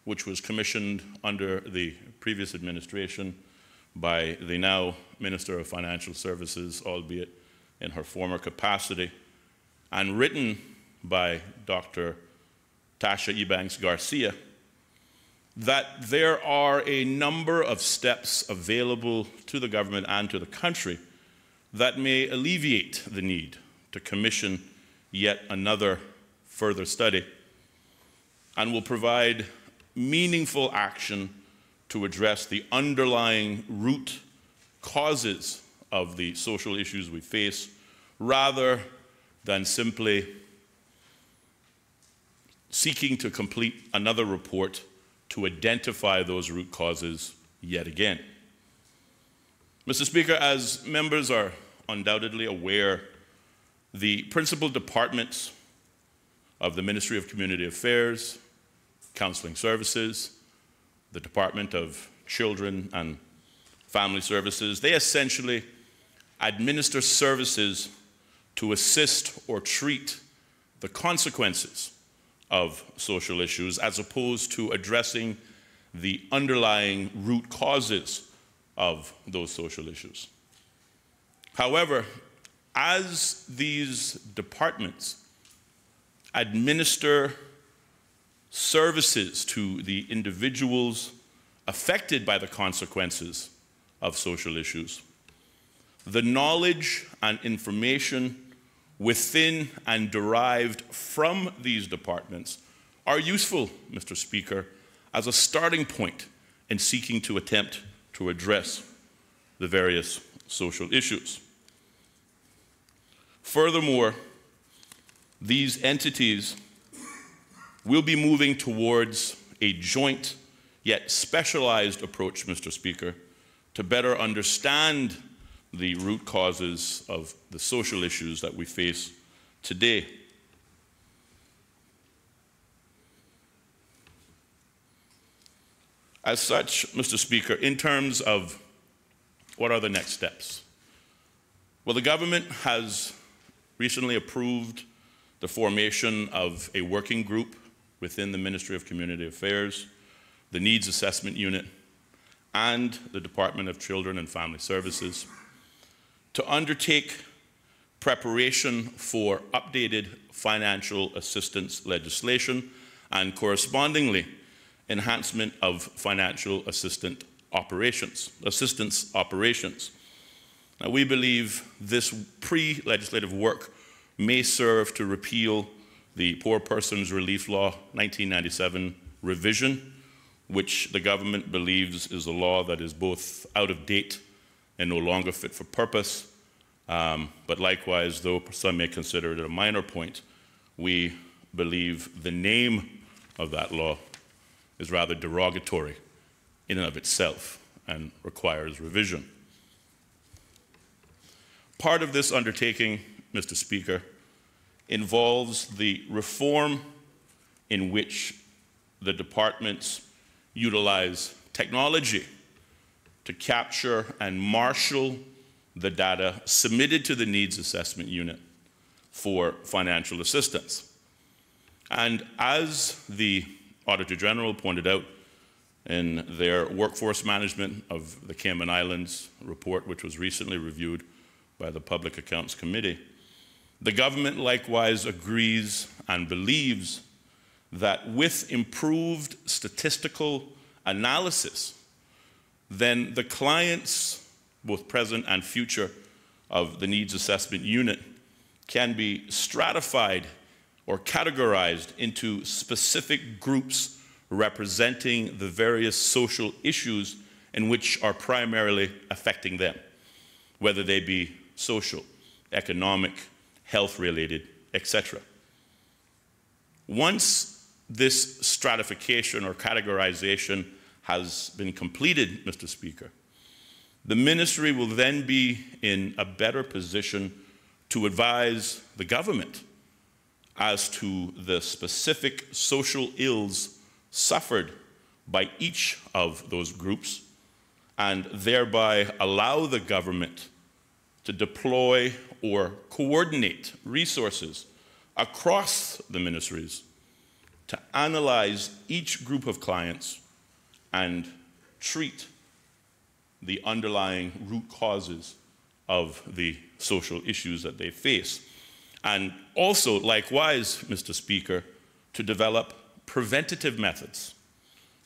Speaker 4: which was commissioned under the previous administration by the now Minister of Financial Services, albeit in her former capacity, and written by Dr. Tasha Ebanks Garcia, that there are a number of steps available to the government and to the country that may alleviate the need to commission yet another further study and will provide meaningful action to address the underlying root causes of the social issues we face, rather than simply seeking to complete another report to identify those root causes yet again. Mr. Speaker, as members are undoubtedly aware, the principal departments of the Ministry of Community Affairs, Counseling Services, the Department of Children and Family Services, they essentially administer services to assist or treat the consequences of social issues, as opposed to addressing the underlying root causes of those social issues. However, as these departments administer services to the individuals affected by the consequences of social issues, the knowledge and information within and derived from these departments are useful, Mr. Speaker, as a starting point in seeking to attempt to address the various social issues. Furthermore, these entities will be moving towards a joint yet specialized approach, Mr. Speaker, to better understand the root causes of the social issues that we face today. As such, Mr. Speaker, in terms of what are the next steps? Well, the government has recently approved the formation of a working group within the Ministry of Community Affairs, the Needs Assessment Unit, and the Department of Children and Family Services to undertake preparation for updated financial assistance legislation and correspondingly enhancement of financial assistance operations. Now, we believe this pre-legislative work may serve to repeal the Poor Persons Relief Law 1997 revision, which the government believes is a law that is both out of date and no longer fit for purpose. But likewise, though some may consider it a minor point, we believe the name of that law is rather derogatory in and of itself and requires revision. Part of this undertaking, Mr. Speaker, involves the reform in which the departments utilize technology to capture and marshal the data submitted to the Needs Assessment Unit for financial assistance. And as the Auditor General pointed out in their Workforce Management of the Cayman Islands report, which was recently reviewed by the Public Accounts Committee, the government likewise agrees and believes that with improved statistical analysis, then the clients, both present and future, of the Needs Assessment Unit can be stratified or categorized into specific groups representing the various social issues in which are primarily affecting them, whether they be social, economic, health-related, etc. Once this stratification or categorization has been completed, Mr. Speaker, the ministry will then be in a better position to advise the government as to the specific social ills suffered by each of those groups, and thereby allow the government to deploy or coordinate resources across the ministries to analyze each group of clients and treat the underlying root causes of the social issues that they face. And also, likewise, Mr. Speaker, to develop preventative methods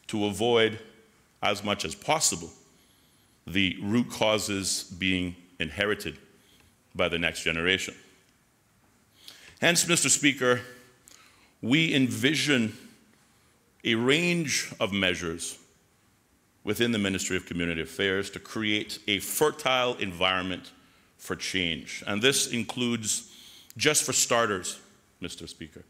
Speaker 4: to avoid, as much as possible, the root causes being inherited by the next generation. Hence, Mr. Speaker, we envision a range of measures within the Ministry of Community Affairs to create a fertile environment for change. And this includes, just for starters, Mr. Speaker,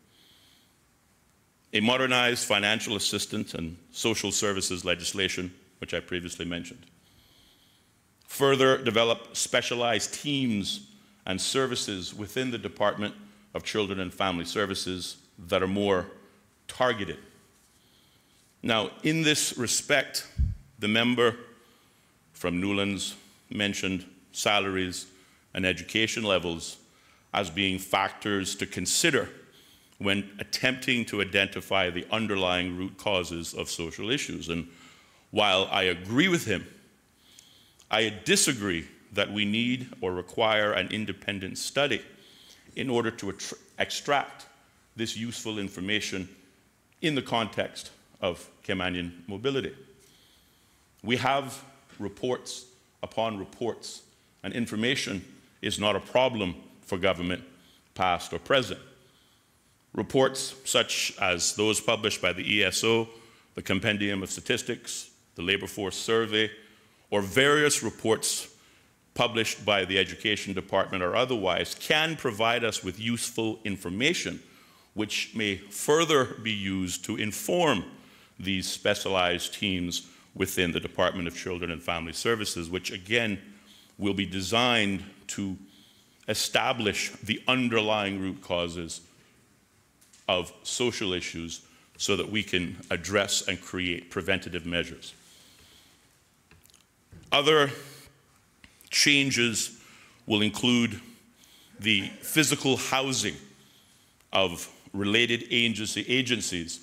Speaker 4: a modernized financial assistance and social services legislation, which I previously mentioned. Further develop specialized teams and services within the Department of Children and Family Services that are more targeted. Now, in this respect, the member from Newlands mentioned salaries and education levels as being factors to consider when attempting to identify the underlying root causes of social issues. And while I agree with him, I disagree that we need or require an independent study in order to extract this useful information in the context of Caymanian mobility. We have reports upon reports, and information is not a problem for government, past or present. Reports such as those published by the ESO, the Compendium of Statistics, the Labor Force Survey, or various reports published by the Education Department or otherwise can provide us with useful information which may further be used to inform these specialized teams within the Department of Children and Family Services, which again will be designed to establish the underlying root causes of social issues so that we can address and create preventative measures. Other changes will include the physical housing of related agencies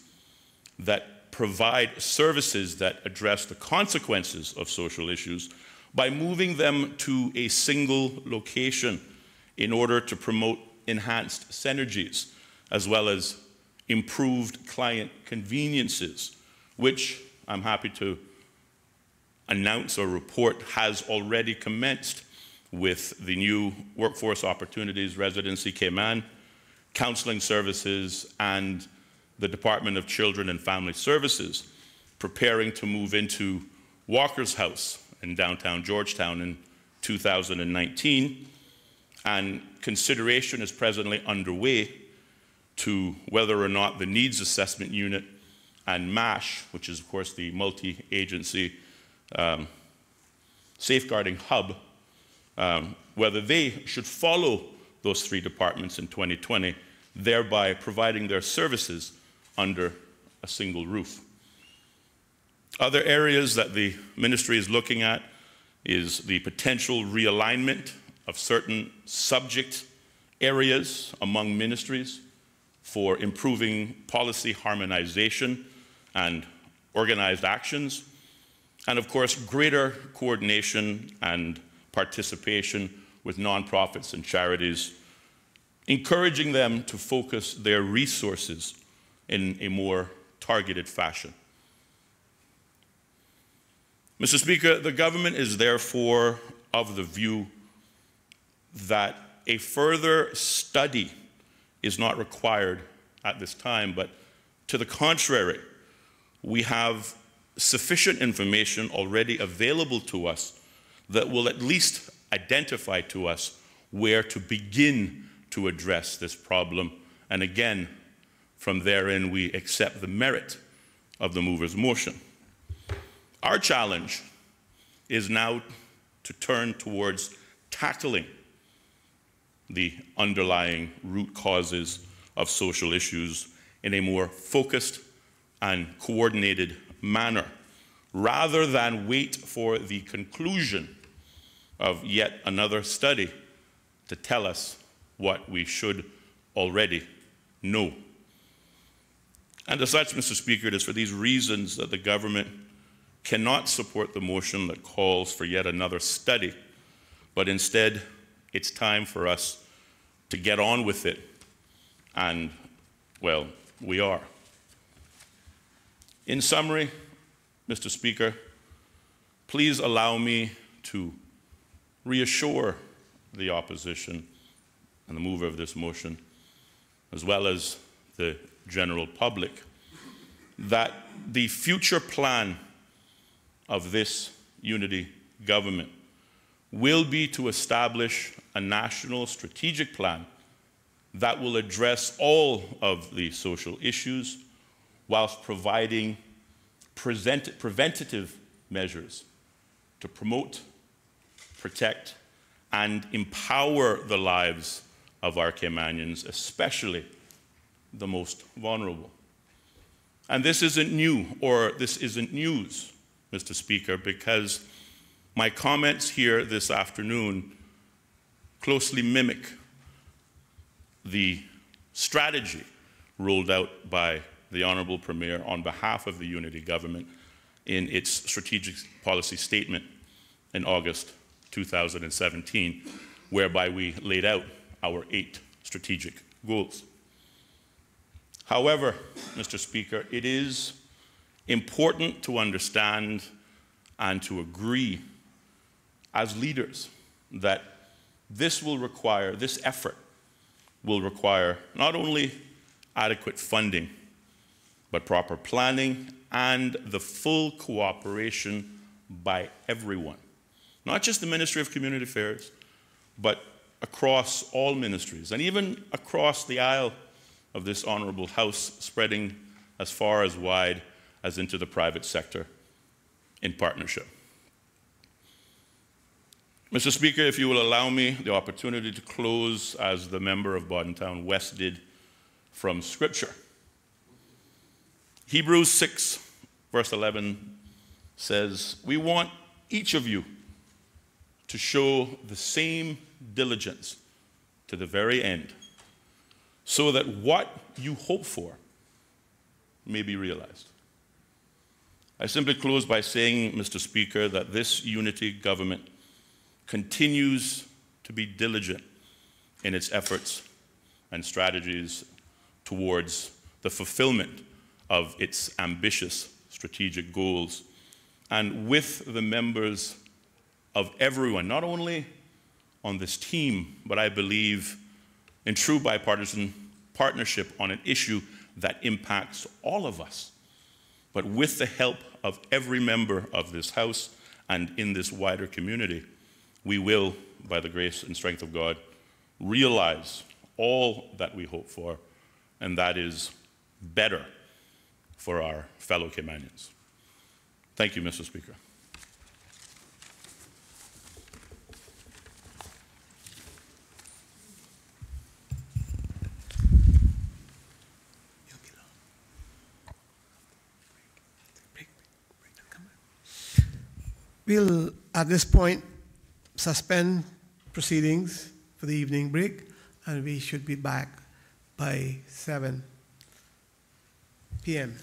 Speaker 4: that provide services that address the consequences of social issues by moving them to a single location in order to promote enhanced synergies as well as improved client conveniences, which I'm happy to announce or report has already commenced with the new Workforce Opportunities Residency Cayman, counseling services, and the Department of Children and Family Services preparing to move into Walker's House in downtown Georgetown in 2019, and consideration is presently underway to whether or not the Needs Assessment Unit and MASH, which is, of course, the multi-agency safeguarding hub, whether they should follow those three departments in 2020, thereby providing their services under a single roof. Other areas that the ministry is looking at is the potential realignment of certain subject areas among ministries for improving policy harmonization and organized actions, and of course, greater coordination and participation with nonprofits and charities, encouraging them to focus their resources in a more targeted fashion. Mr. Speaker, the government is therefore of the view that a further study is not required at this time, but to the contrary, we have sufficient information already available to us that will at least identify to us where to begin to address this problem. And again, from therein, we accept the merit of the mover's motion. Our challenge is now to turn towards tackling the underlying root causes of social issues in a more focused and coordinated manner, rather than wait for the conclusion of yet another study to tell us what we should already know. And as such, Mr. Speaker, it is for these reasons that the government cannot support the motion that calls for yet another study, but instead, it's time for us to get on with it, and, well, we are. In summary, Mr. Speaker, please allow me to reassure the opposition and the mover of this motion, as well as the general public, that the future plan of this unity government will be to establish a national strategic plan that will address all of the social issues whilst providing preventative measures to promote, protect, and empower the lives of our Caymanians, especially the most vulnerable. And this isn't new, or this isn't news, Mr. Speaker, because my comments here this afternoon closely mimic the strategy rolled out by the Honourable Premier on behalf of the Unity Government in its strategic policy statement in August 2017, whereby we laid out our 8 strategic goals. However, Mr. Speaker, it is important to understand and to agree as leaders that this effort will require not only adequate funding, but proper planning and the full cooperation by everyone. Not just the Ministry of Community Affairs, but across all ministries, and even across the aisle of this honourable House, spreading as far as wide as into the private sector in partnership. Mr. Speaker, if you will allow me the opportunity to close as the member of Bordentown West did from Scripture. Hebrews 6, verse 11 says, "We want each of you to show the same diligence to the very end, so that what you hope for may be realized." I simply close by saying, Mr. Speaker, that this unity government continues to be diligent in its efforts and strategies towards the fulfillment of its ambitious strategic goals, and with the members of everyone, not only on this team, but I believe in true bipartisan partnership on an issue that impacts all of us, but with the help of every member of this House and in this wider community, we will, by the grace and strength of God, realize all that we hope for, and that is better for our fellow Caymanians. Thank you, Mr. Speaker.
Speaker 2: We'll, at this point, suspend proceedings for the evening break, and we should be back by 7 p.m.